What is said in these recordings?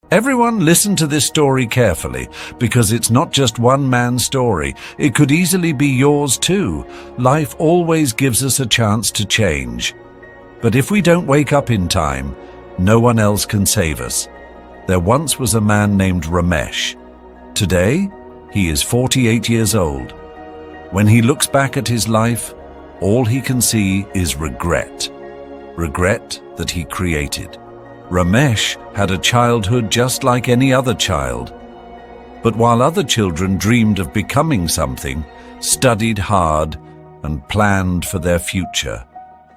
Everyone listen to this story carefully, because it's not just one man's story. It could easily be yours too. Life always gives us a chance to change. But if we don't wake up in time, no one else can save us. There once was a man named Ramesh. Today, he is 48 years old. When he looks back at his life, all he can see is regret. Regret that he created. Ramesh had a childhood just like any other child. But while other children dreamed of becoming something, studied hard, and planned for their future,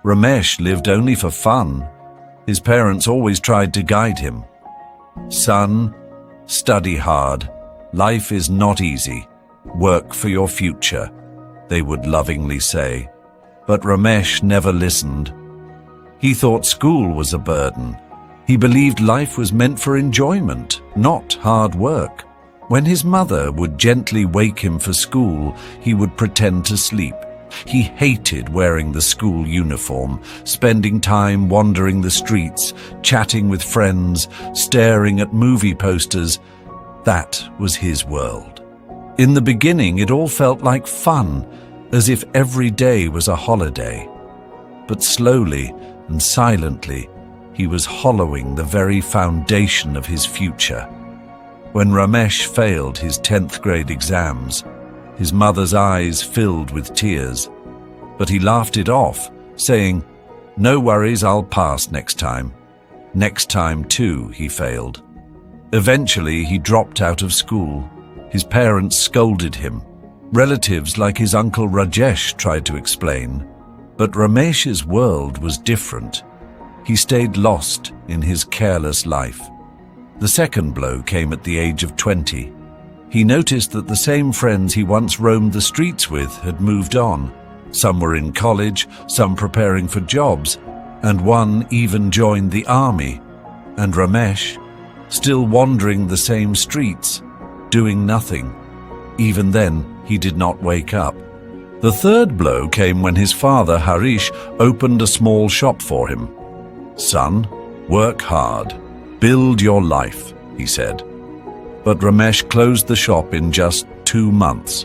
Ramesh lived only for fun. His parents always tried to guide him. "Son, study hard. Life is not easy. Work for your future," they would lovingly say. But Ramesh never listened. He thought school was a burden. He believed life was meant for enjoyment, not hard work. When his mother would gently wake him for school, he would pretend to sleep. He hated wearing the school uniform, spending time wandering the streets, chatting with friends, staring at movie posters. That was his world. In the beginning, it all felt like fun, as if every day was a holiday. But slowly and silently, he was hollowing the very foundation of his future. When Ramesh failed his 10th grade exams, his mother's eyes filled with tears. But he laughed it off, saying, "No worries, I'll pass next time." Next time, too, he failed. Eventually, he dropped out of school. His parents scolded him. Relatives like his uncle Rajesh tried to explain. But Ramesh's world was different. He stayed lost in his careless life. The second blow came at the age of 20. He noticed that the same friends he once roamed the streets with had moved on. Some were in college, some preparing for jobs, and one even joined the army. And Ramesh, still wandering the same streets, doing nothing. Even then, he did not wake up. The third blow came when his father, Harish, opened a small shop for him. "Son, work hard. Build your life," he said. But Ramesh closed the shop in just 2 months.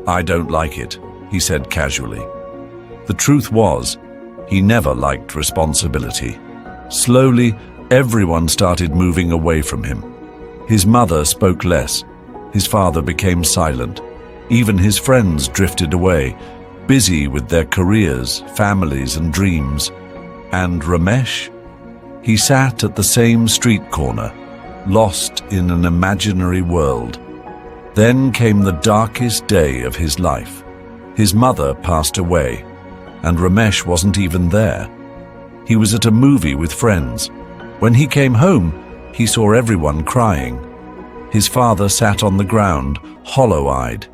"I don't like it," he said casually. The truth was, he never liked responsibility. Slowly, everyone started moving away from him. His mother spoke less. His father became silent. Even his friends drifted away, busy with their careers, families, and dreams. And Ramesh? He sat at the same street corner, lost in an imaginary world. Then came the darkest day of his life. His mother passed away, and Ramesh wasn't even there. He was at a movie with friends. When he came home, he saw everyone crying. His father sat on the ground, hollow-eyed.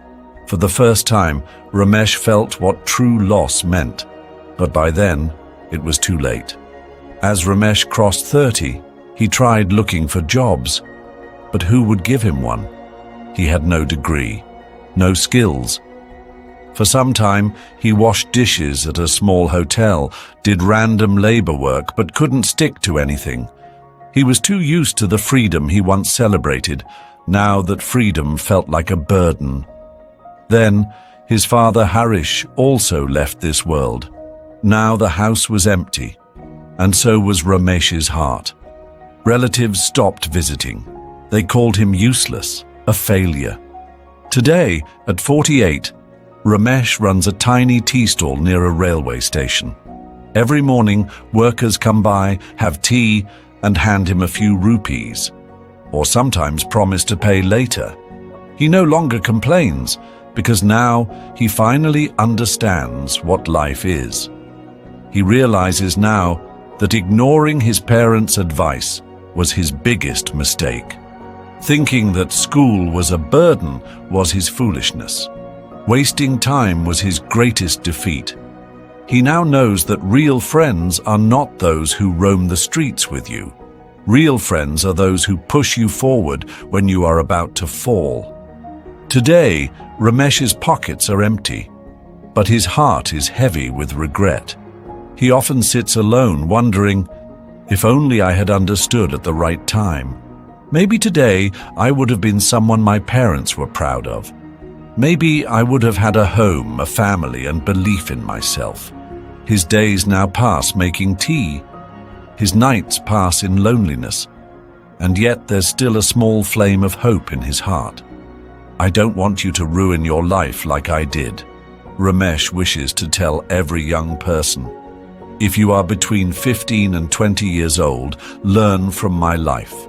For the first time, Ramesh felt what true loss meant. But by then, it was too late. As Ramesh crossed 30, he tried looking for jobs. But who would give him one? He had no degree, no skills. For some time, he washed dishes at a small hotel, did random labor work, but couldn't stick to anything. He was too used to the freedom he once celebrated, now that freedom felt like a burden. Then, his father Harish also left this world. Now the house was empty, and so was Ramesh's heart. Relatives stopped visiting. They called him useless, a failure. Today, at 48, Ramesh runs a tiny tea stall near a railway station. Every morning, workers come by, have tea, and hand him a few rupees, or sometimes promise to pay later. He no longer complains, because now he finally understands what life is. He realizes now that ignoring his parents' advice was his biggest mistake. Thinking that school was a burden was his foolishness. Wasting time was his greatest defeat. He now knows that real friends are not those who roam the streets with you. Real friends are those who push you forward when you are about to fall. Today, Ramesh's pockets are empty, but his heart is heavy with regret. He often sits alone wondering, if only I had understood at the right time. Maybe today I would have been someone my parents were proud of. Maybe I would have had a home, a family, and belief in myself. His days now pass making tea. His nights pass in loneliness. And yet there's still a small flame of hope in his heart. I don't want you to ruin your life like I did. Ramesh wishes to tell every young person, if you are between 15 and 20 years old, learn from my life.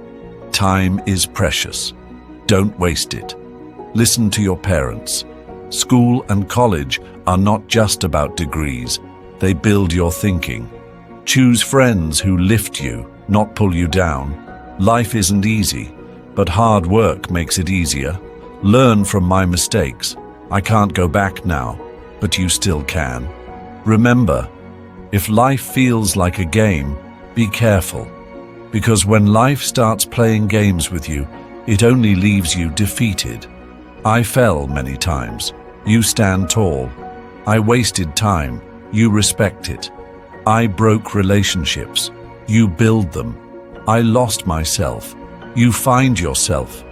Time is precious. Don't waste it. Listen to your parents. School and college are not just about degrees. They build your thinking. Choose friends who lift you, not pull you down. Life isn't easy, but hard work makes it easier. Learn from my mistakes. I can't go back now, but you still can. Remember, if life feels like a game, be careful. Because when life starts playing games with you, it only leaves you defeated. I fell many times. You stand tall. I wasted time. You respect it. I broke relationships. You build them. I lost myself. You find yourself.